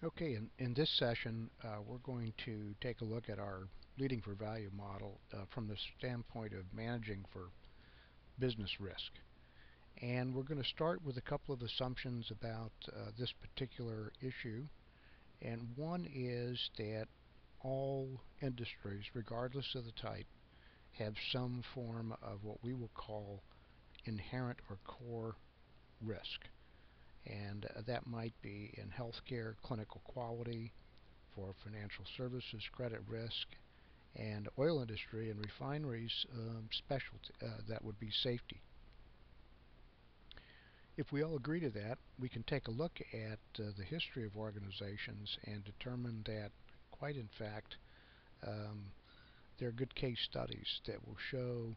Okay, in this session, we're going to take a look at our leading for value model from the standpoint of managing for business risk. And we're going to start with a couple of assumptions about this particular issue. And one is that all industries, regardless of the type, have some form of what we will call inherent or core risk. And that might be in healthcare, clinical quality, for financial services, credit risk, and oil industry and refineries specialty that would be safety. If we all agree to that, we can take a look at the history of organizations and determine that, quite in fact, there are good case studies that will show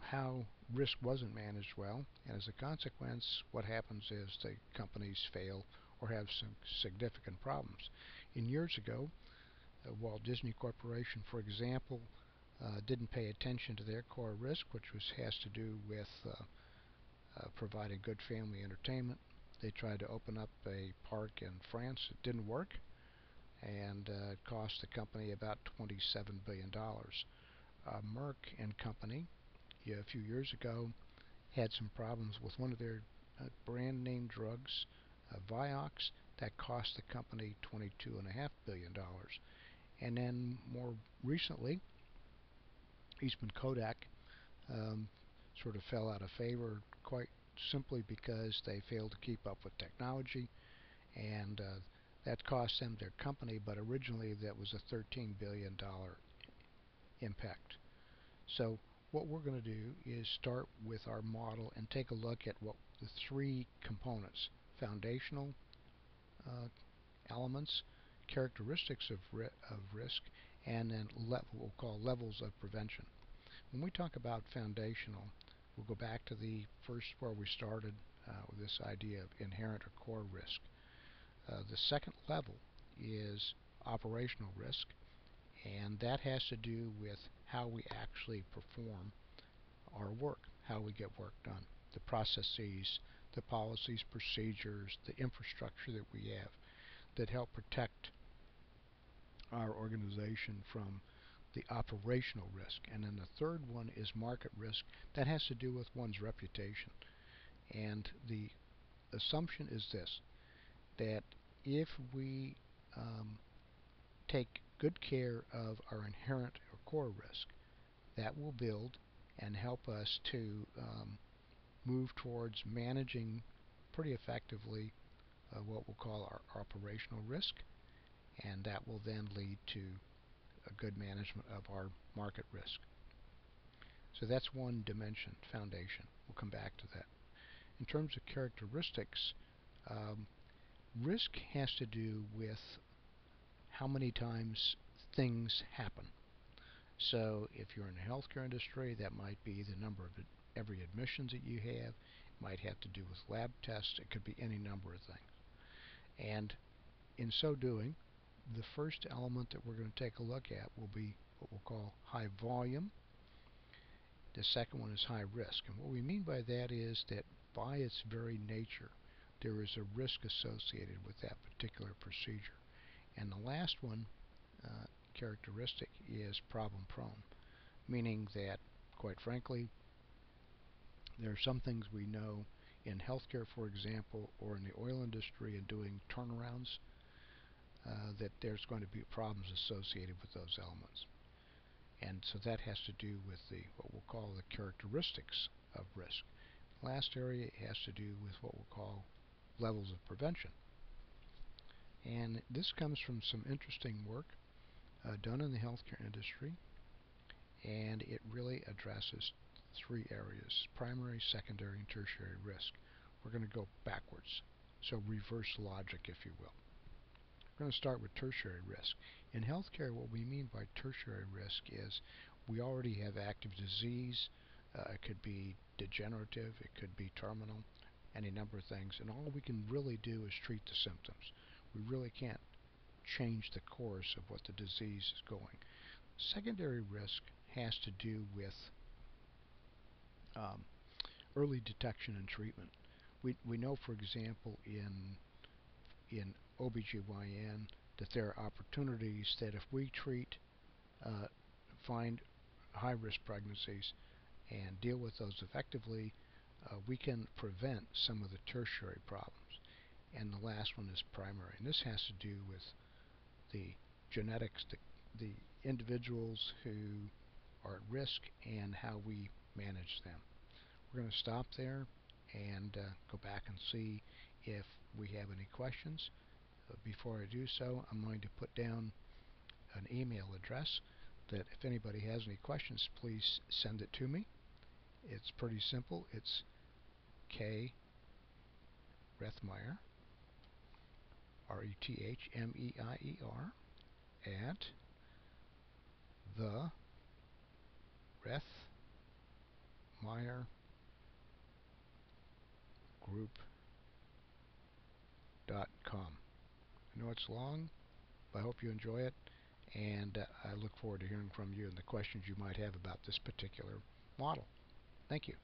how risk wasn't managed well, and as a consequence, what happens is the companies fail or have some significant problems. In years ago, Walt Disney Corporation, for example, didn't pay attention to their core risk, which has to do with providing good family entertainment. They tried to open up a park in France. It didn't work, and it cost the company about $27 billion. Merck and Company, a few years ago, had some problems with one of their brand name drugs, Vioxx, that cost the company $22.5 billion. And then more recently, Eastman Kodak sort of fell out of favor quite simply because they failed to keep up with technology, and that cost them their company, but originally that was a $13 billion impact. So what we're going to do is start with our model and take a look at what the three components: foundational elements, characteristics of risk, and then what we'll call levels of prevention. When we talk about foundational, we'll go back to the first where we started with this idea of inherent or core risk. The second level is operational risk, and that has to do with how we actually perform our work, how we get work done, the processes, the policies, procedures, the infrastructure that we have that help protect our organization from the operational risk. And then the third one is market risk. That has to do with one's reputation. And the assumption is this, that if we take good care of our inherent or core risk, that will build and help us to move towards managing pretty effectively what we'll call our operational risk, and that will then lead to a good management of our market risk. So that's one dimension, foundation. We'll come back to that. In terms of characteristics, risk has to do with how many times things happen. So if you're in the healthcare industry, that might be the number of every admissions that you have. It might have to do with lab tests. It could be any number of things. And in so doing, the first element that we're going to take a look at will be what we'll call high volume. The second one is high risk. And what we mean by that is that by its very nature, there is a risk associated with that particular procedure. And the last one, characteristic, is problem prone, meaning that, quite frankly, there are some things we know in healthcare, for example, or in the oil industry and doing turnarounds, that there's going to be problems associated with those elements. And so that has to do with what we'll call the characteristics of risk. The last area has to do with what we'll call levels of prevention. And this comes from some interesting work done in the healthcare industry, and it really addresses three areas: primary, secondary, and tertiary risk. We're going to go backwards, so reverse logic, if you will. We're going to start with tertiary risk. In healthcare, what we mean by tertiary risk is we already have active disease. It could be degenerative, it could be terminal, any number of things, and all we can really do is treat the symptoms. We really can't change the course of what the disease is going. Secondary risk has to do with early detection and treatment. We know, for example, in OBGYN, that there are opportunities that if we find high-risk pregnancies and deal with those effectively, we can prevent some of the tertiary problems. And the last one is primary. And this has to do with the genetics, the individuals who are at risk and how we manage them. We're going to stop there and go back and see if we have any questions. Before I do so, I'm going to put down an email address that if anybody has any questions, please send it to me. It's pretty simple. It's K Rethmeier, Rethmeier, at the Rethmeier Group.com. I know it's long, but I hope you enjoy it, and I look forward to hearing from you and the questions you might have about this particular model. Thank you.